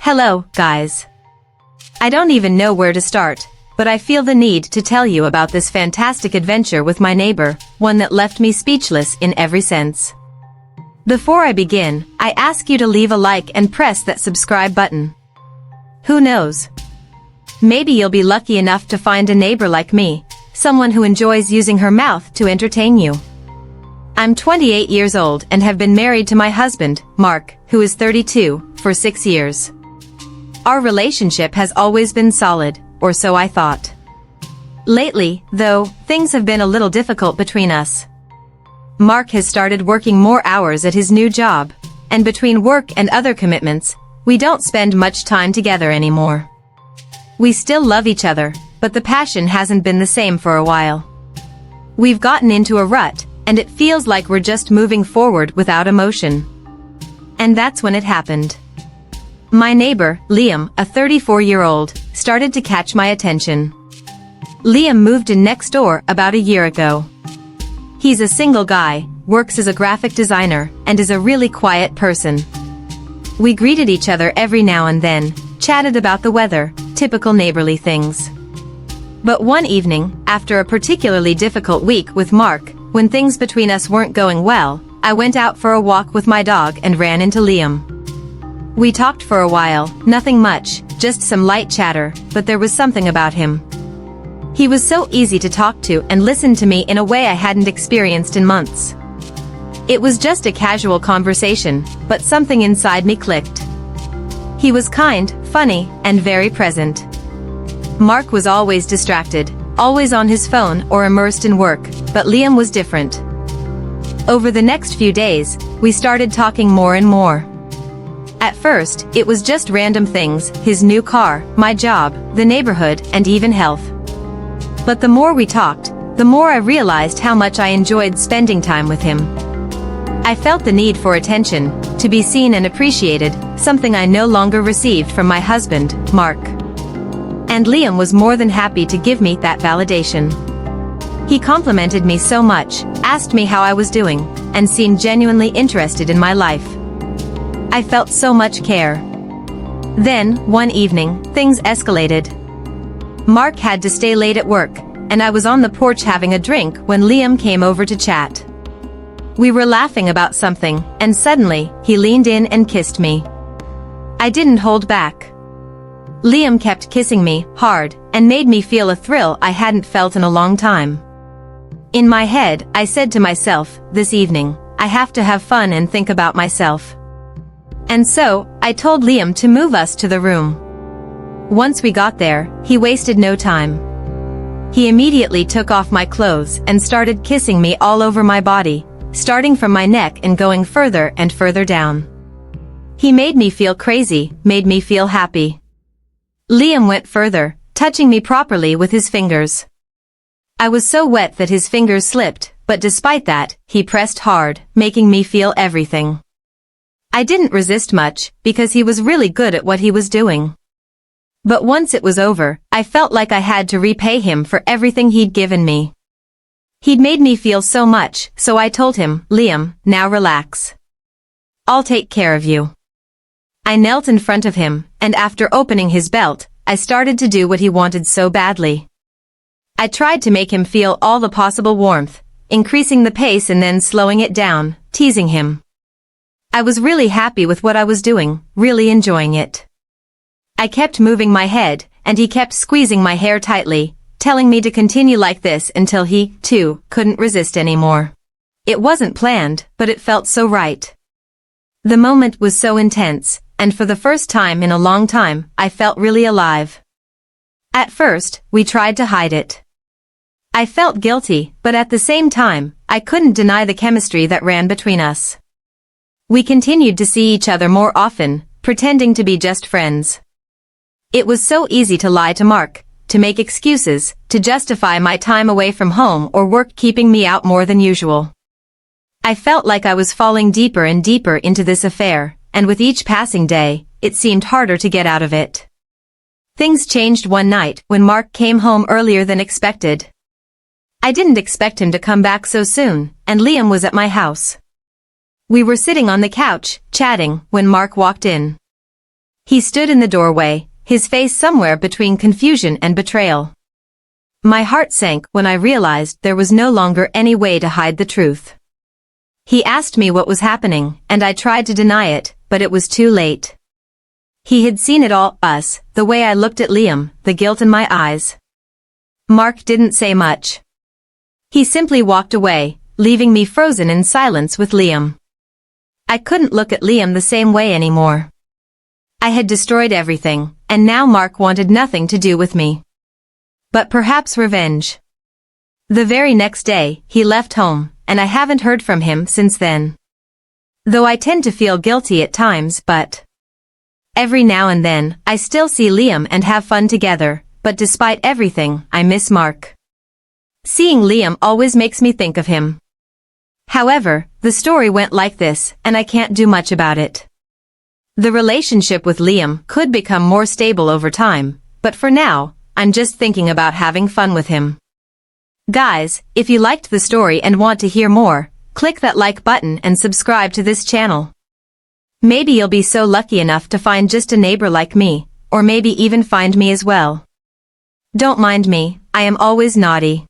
Hello, guys. I don't even know where to start, but I feel the need to tell you about this fantastic adventure with my neighbor, one that left me speechless in every sense. Before I begin, I ask you to leave a like and press that subscribe button. Who knows? Maybe you'll be lucky enough to find a neighbor like me, someone who enjoys using her mouth to entertain you. I'm 28 years old and have been married to my husband, Mark, who is 32, for 6 years. Our relationship has always been solid, or so I thought. Lately, though, things have been a little difficult between us. Mark has started working more hours at his new job, and between work and other commitments, we don't spend much time together anymore. We still love each other, but the passion hasn't been the same for a while. We've gotten into a rut, and it feels like we're just moving forward without emotion. And that's when it happened. My neighbor, Liam, a 34-year-old, started to catch my attention. Liam moved in next door about a year ago. He's a single guy, works as a graphic designer, and is a really quiet person. We greeted each other every now and then, chatted about the weather, typical neighborly things. But one evening, after a particularly difficult week with Mark, when things between us weren't going well, I went out for a walk with my dog and ran into Liam. We talked for a while, nothing much, just some light chatter, but there was something about him. He was so easy to talk to and listened to me in a way I hadn't experienced in months. It was just a casual conversation, but something inside me clicked. He was kind, funny, and very present. Mark was always distracted, always on his phone or immersed in work, but Liam was different. Over the next few days, we started talking more and more. At first, it was just random things, his new car, my job, the neighborhood, and even health. But the more we talked, the more I realized how much I enjoyed spending time with him. I felt the need for attention, to be seen and appreciated, something I no longer received from my husband, Mark. And Liam was more than happy to give me that validation. He complimented me so much, asked me how I was doing, and seemed genuinely interested in my life. I felt so much care. Then, one evening, things escalated. Mark had to stay late at work, and I was on the porch having a drink when Liam came over to chat. We were laughing about something, and suddenly, he leaned in and kissed me. I didn't hold back. Liam kept kissing me, hard, and made me feel a thrill I hadn't felt in a long time. In my head, I said to myself, this evening, I have to have fun and think about myself. And so, I told Liam to move us to the room. Once we got there, he wasted no time. He immediately took off my clothes and started kissing me all over my body, starting from my neck and going further and further down. He made me feel crazy, made me feel happy. Liam went further, touching me properly with his fingers. I was so wet that his fingers slipped, but despite that, he pressed hard, making me feel everything. I didn't resist much, because he was really good at what he was doing. But once it was over, I felt like I had to repay him for everything he'd given me. He'd made me feel so much, so I told him, Liam, now relax. I'll take care of you. I knelt in front of him, and after opening his belt, I started to do what he wanted so badly. I tried to make him feel all the possible warmth, increasing the pace and then slowing it down, teasing him. I was really happy with what I was doing, really enjoying it. I kept moving my head, and he kept squeezing my hair tightly, telling me to continue like this until he, too, couldn't resist anymore. It wasn't planned, but it felt so right. The moment was so intense, and for the first time in a long time, I felt really alive. At first, we tried to hide it. I felt guilty, but at the same time, I couldn't deny the chemistry that ran between us. We continued to see each other more often, pretending to be just friends. It was so easy to lie to Mark, to make excuses, to justify my time away from home or work keeping me out more than usual. I felt like I was falling deeper and deeper into this affair, and with each passing day, it seemed harder to get out of it. Things changed one night when Mark came home earlier than expected. I didn't expect him to come back so soon, and Liam was at my house. We were sitting on the couch, chatting, when Mark walked in. He stood in the doorway, his face somewhere between confusion and betrayal. My heart sank when I realized there was no longer any way to hide the truth. He asked me what was happening, and I tried to deny it, but it was too late. He had seen it all, us, the way I looked at Liam, the guilt in my eyes. Mark didn't say much. He simply walked away, leaving me frozen in silence with Liam. I couldn't look at Liam the same way anymore. I had destroyed everything, and now Mark wanted nothing to do with me. But perhaps revenge. The very next day, he left home, and I haven't heard from him since then. Though I tend to feel guilty at times, but every now and then, I still see Liam and have fun together, but despite everything, I miss Mark. Seeing Liam always makes me think of him. However, the story went like this, and I can't do much about it. The relationship with Liam could become more stable over time, but for now, I'm just thinking about having fun with him. Guys, if you liked the story and want to hear more, click that like button and subscribe to this channel. Maybe you'll be so lucky enough to find just a neighbor like me, or maybe even find me as well. Don't mind me, I am always naughty.